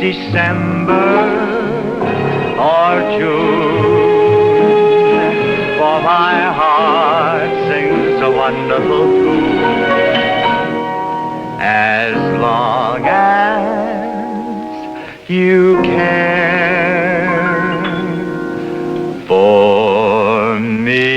December or June, for my heart sings a wonderful tune. As long as you care for me.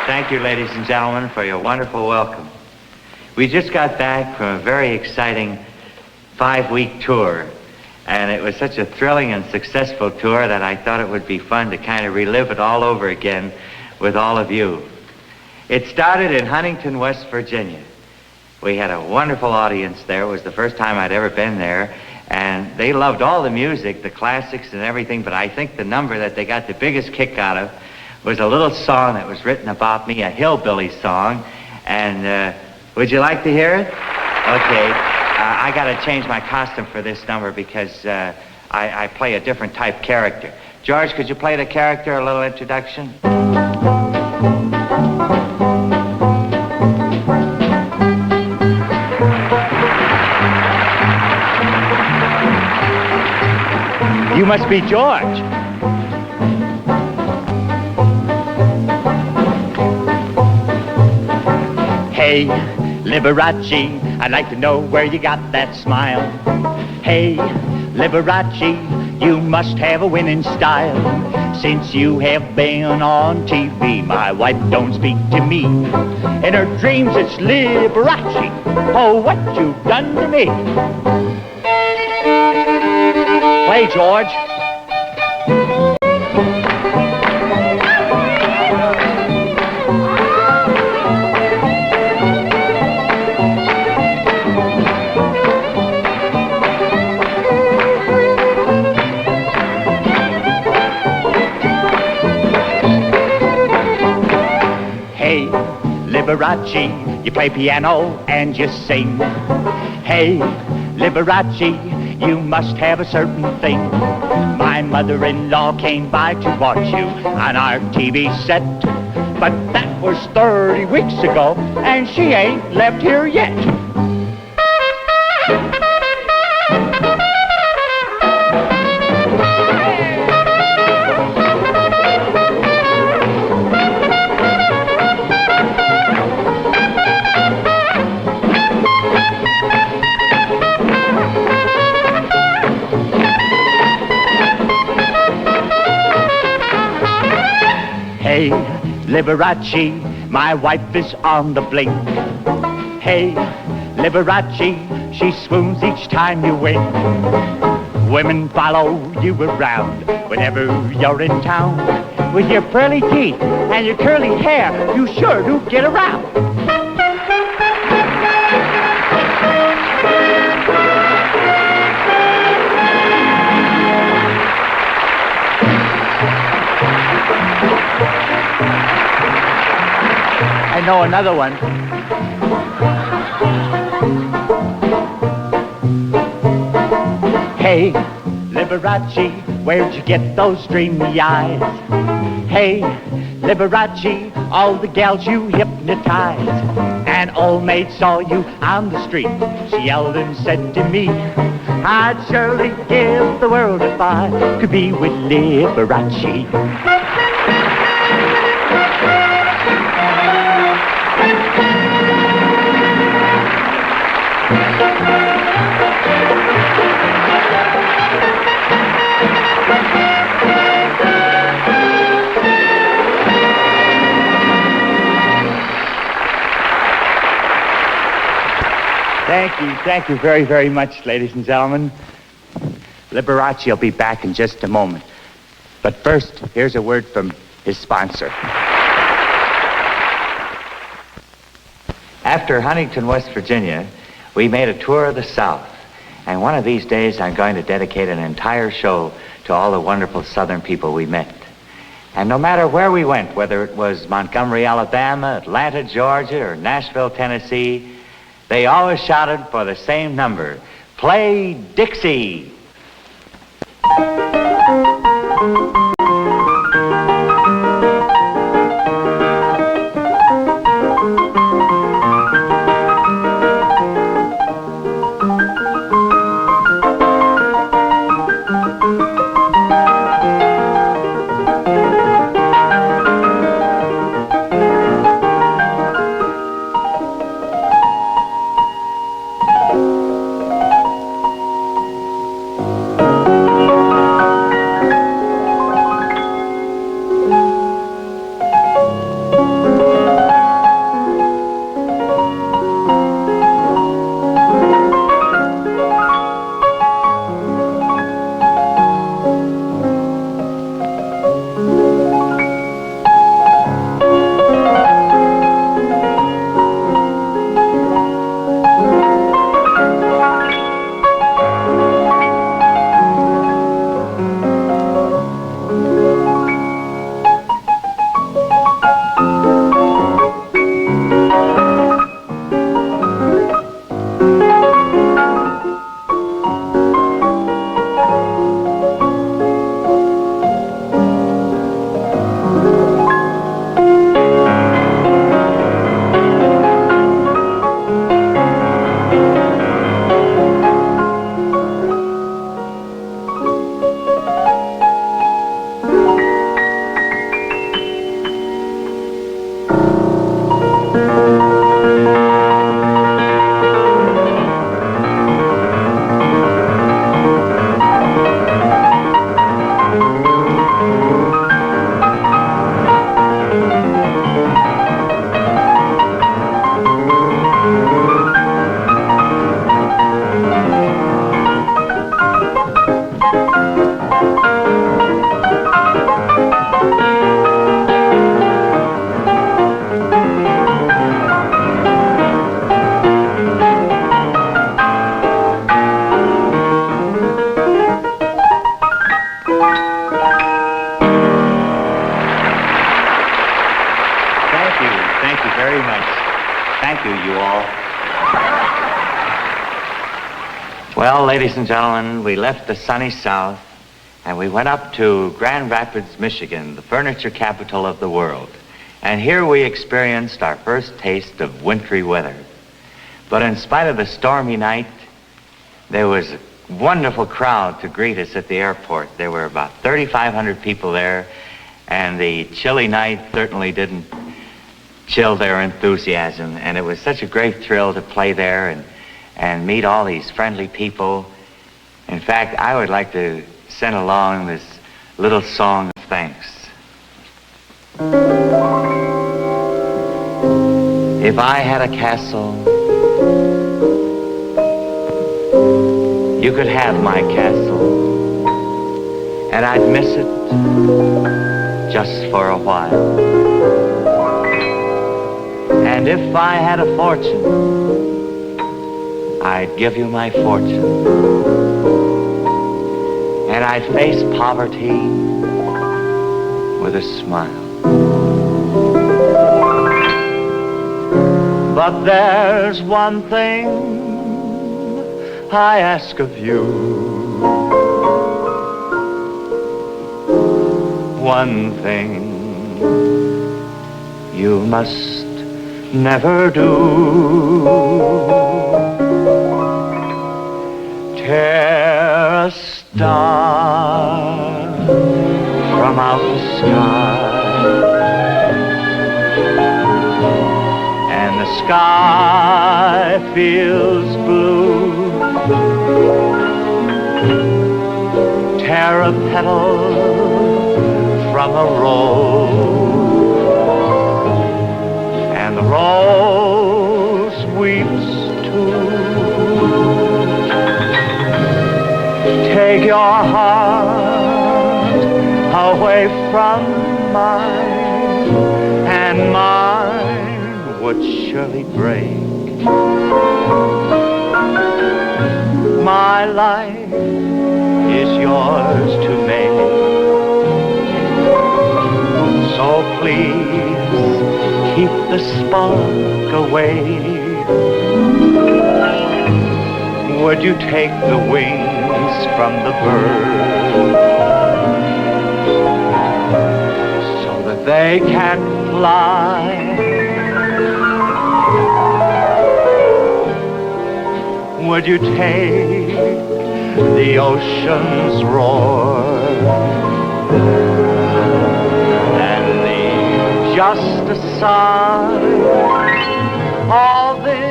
Thank you, ladies and gentlemen, for your wonderful welcome. We just got back from a very exciting 5-week tour, and it was such a thrilling and successful tour that I thought it would be fun to kind of relive it all over again with all of you. It started in Huntington, West Virginia. We had a wonderful audience there. It was the first time I'd ever been there, and they loved all the music, the classics and everything, but I think the number that they got the biggest kick out of was a little song that was written about me, a hillbilly song. And would you like to hear it? Okay. I got to change my costume for this number because I play a different type character. George, could you play the character, a little introduction? You must be George. Hey, Liberace, I'd like to know where you got that smile. Hey, Liberace, you must have a winning style. Since you have been on TV, my wife don't speak to me. In her dreams it's Liberace. Oh, what you've done to me. Play, George. Liberace, you play piano and you sing. Hey, Liberace, you must have a certain thing. My mother-in-law came by to watch you on our TV set, but that was 30 weeks ago, and she ain't left here yet. Hey, Liberace, my wife is on the blink. Hey, Liberace, she swoons each time you wink. Women follow you around whenever you're in town. With your pearly teeth and your curly hair, you sure do get around. I know another one. Hey, Liberace, where'd you get those dreamy eyes? Hey, Liberace, all the gals you hypnotize. An old maid saw you on the street. She yelled and said to me, I'd surely give the world if I could be with Liberace. Thank you very, very much, ladies and gentlemen. Liberace will be back in just a moment. But first, here's a word from his sponsor. After Huntington, West Virginia, we made a tour of the South. And one of these days, I'm going to dedicate an entire show to all the wonderful Southern people we met. And no matter where we went, whether it was Montgomery, Alabama, Atlanta, Georgia, or Nashville, Tennessee, they always shouted for the same number, play Dixie. Thank you very much. Thank you, you all. Well, ladies and gentlemen, we left the sunny South and we went up to Grand Rapids, Michigan, the furniture capital of the world. And here we experienced our first taste of wintry weather. But in spite of the stormy night, there was a wonderful crowd to greet us at the airport. There were about 3,500 people there, and the chilly night certainly didn't chill their enthusiasm. And it was such a great thrill to play there and meet all these friendly people. In fact, I would like to send along this little song of thanks. If I had a castle, you could have my castle, and I'd miss it just for a while. And if I had a fortune, I'd give you my fortune, and I'd face poverty with a smile. But there's one thing I ask of you, one thing you must never do. Tear a star from out the sky, and the sky feels blue. Tear a petal from a rose, and the rose weeps too. Take your heart away from mine, and mine would surely break. My life is yours to make, so please keep the spark away. Would you take the wings from the bird so that they can fly? Would you take the ocean's roar and leave just a sigh? All this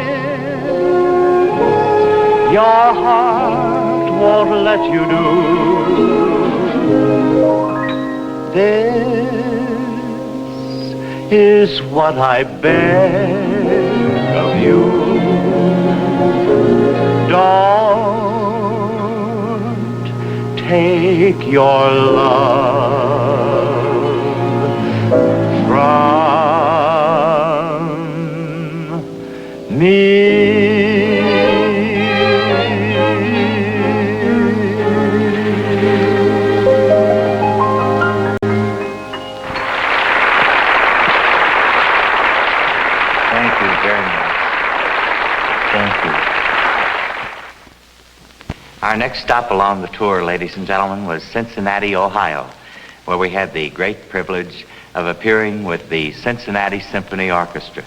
your heart won't let you do. This is what I beg of you. Don't take your love from me. Thank you very much. Thank you. Our next stop along the tour, ladies and gentlemen, was Cincinnati, Ohio, where we had the great privilege of appearing with the Cincinnati Symphony Orchestra,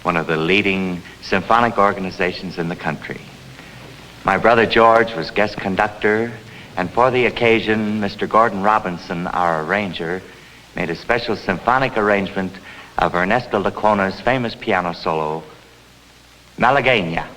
one of the leading symphonic organizations in the country. My brother George was guest conductor, and for the occasion, Mr. Gordon Robinson, our arranger, made a special symphonic arrangement of Ernesto Lecuona's famous piano solo, Malagueña.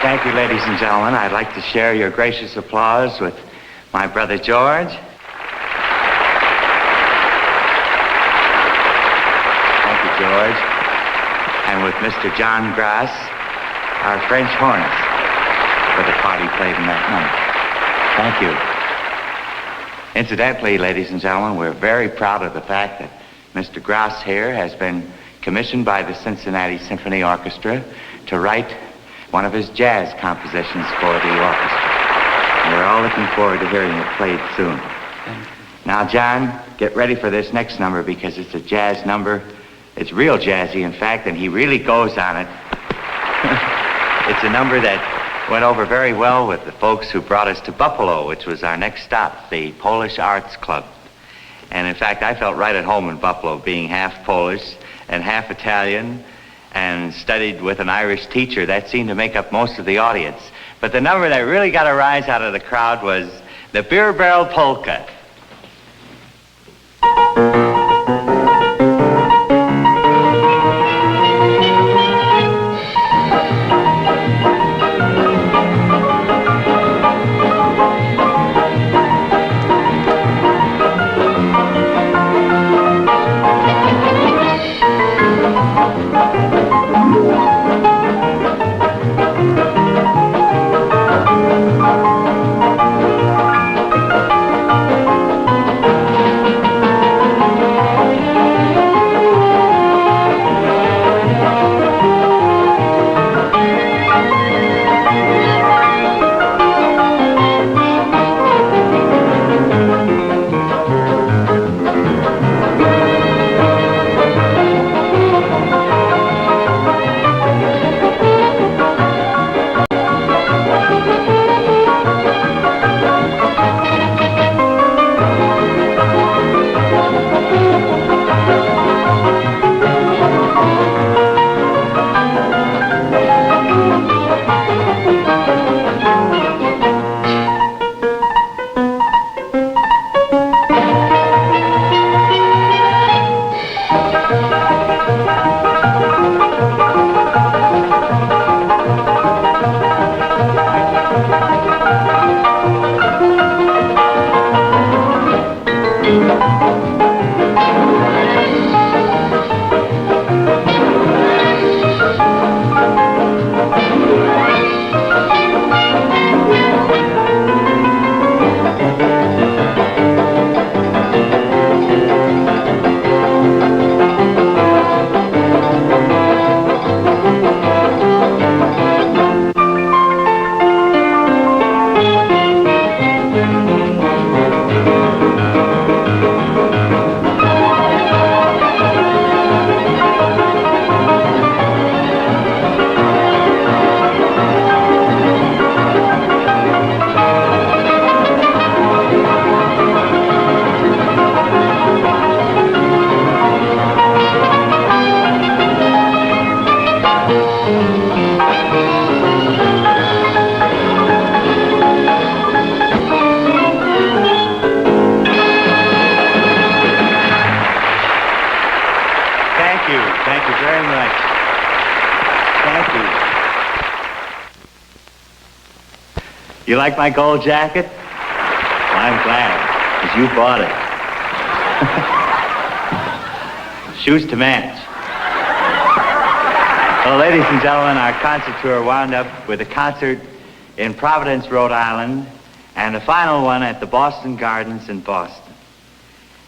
Thank you, ladies and gentlemen. I'd like to share your gracious applause with my brother George. Thank you, George. And with Mr. John Grass, our French hornist, for the part he played in that number. Thank you. Incidentally, ladies and gentlemen, we're very proud of the fact that Mr. Grass here has been commissioned by the Cincinnati Symphony Orchestra to write one of his jazz compositions for the orchestra. And we're all looking forward to hearing it played soon. Now, John, get ready for this next number because it's a jazz number. It's real jazzy, in fact, and he really goes on it. It's a number that went over very well with the folks who brought us to Buffalo, which was our next stop, the Polish Arts Club. And in fact, I felt right at home in Buffalo, being half Polish and half Italian, and studied with an Irish teacher. That seemed to make up most of the audience. But the number that really got a rise out of the crowd was the Beer Barrel Polka. You like my gold jacket? Well, I'm glad, because you bought it. Shoes to match. Well, ladies and gentlemen, our concert tour wound up with a concert in Providence, Rhode Island, and the final one at the Boston Gardens in Boston.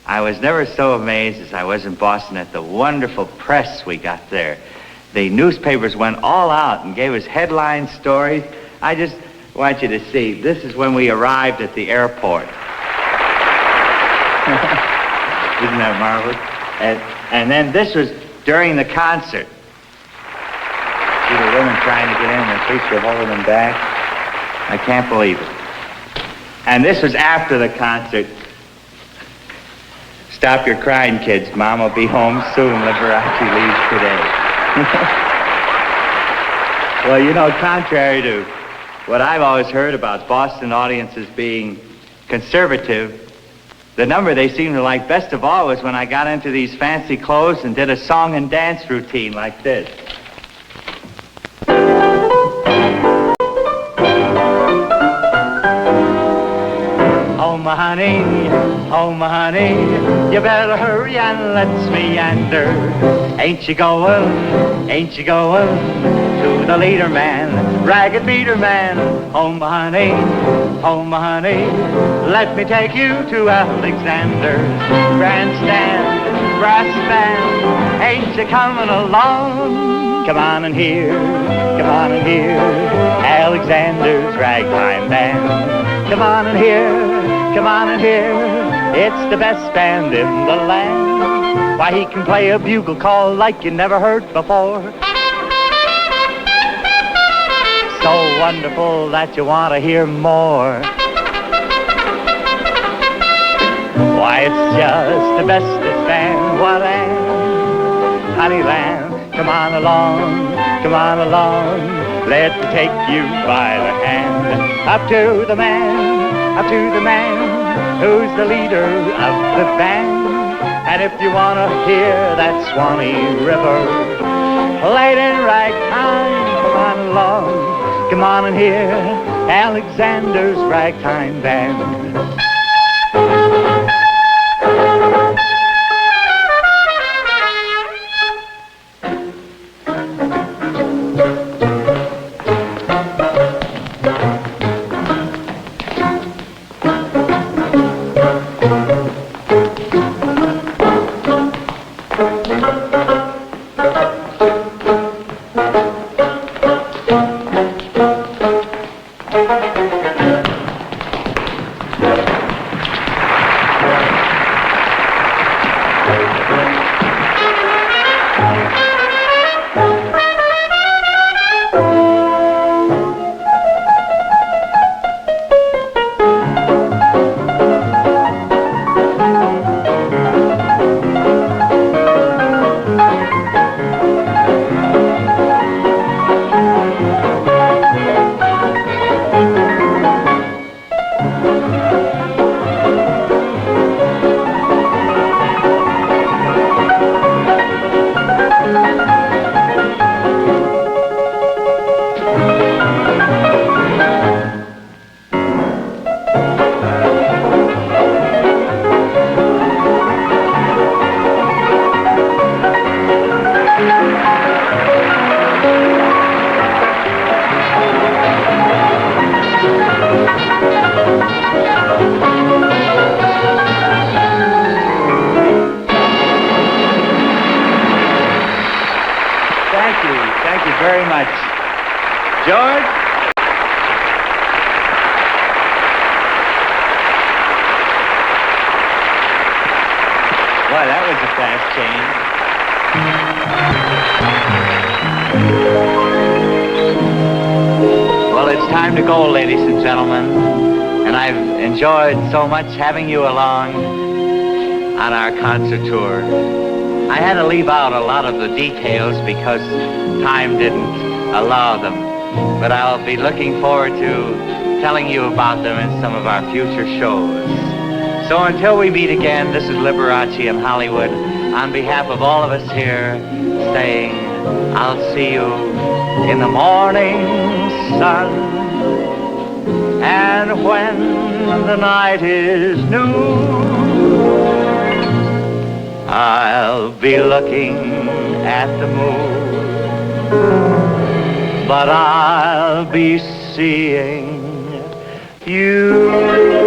I was never so amazed as I was in Boston at the wonderful press we got there. The newspapers went all out and gave us headline stories. I just want you to see, this is when we arrived at the airport. Isn't that marvelous? And then this was during the concert. See the women trying to get in, and the police were holding them back. I can't believe it. And this was after the concert. Stop your crying, kids. Mom will be home soon. Liberace leaves today. Well, you know, contrary to what I've always heard about Boston audiences being conservative, the number they seemed to like best of all was when I got into these fancy clothes and did a song and dance routine like this. my honey, you better hurry and let's meander. Ain't you going to the leader man, ragged beater man? Oh my honey, let me take you to Alexander's grandstand, brass band. Ain't you coming along? Come on in here, Alexander's ragtime band. Come on in here, it's the best band in the land. Why, he can play a bugle call like you never heard before. So wonderful that you want to hear more. Why, it's just the bestest band, what land, honey land. Come on along, let me take you by the hand. Up to the man, who's the leader of the band. And if you want to hear that Swanee River played in ragtime, come on and hear Alexander's ragtime band. Thank you very much. George? Boy, that was a fast change. Well, it's time to go, ladies and gentlemen. And I've enjoyed so much having you along on our concert tour. I had to leave out a lot of the details because time didn't allow them. But I'll be looking forward to telling you about them in some of our future shows. So until we meet again, this is Liberace in Hollywood. On behalf of all of us here, saying, I'll see you in the morning sun. And when the night is new, I'll be looking at the moon, but I'll be seeing you.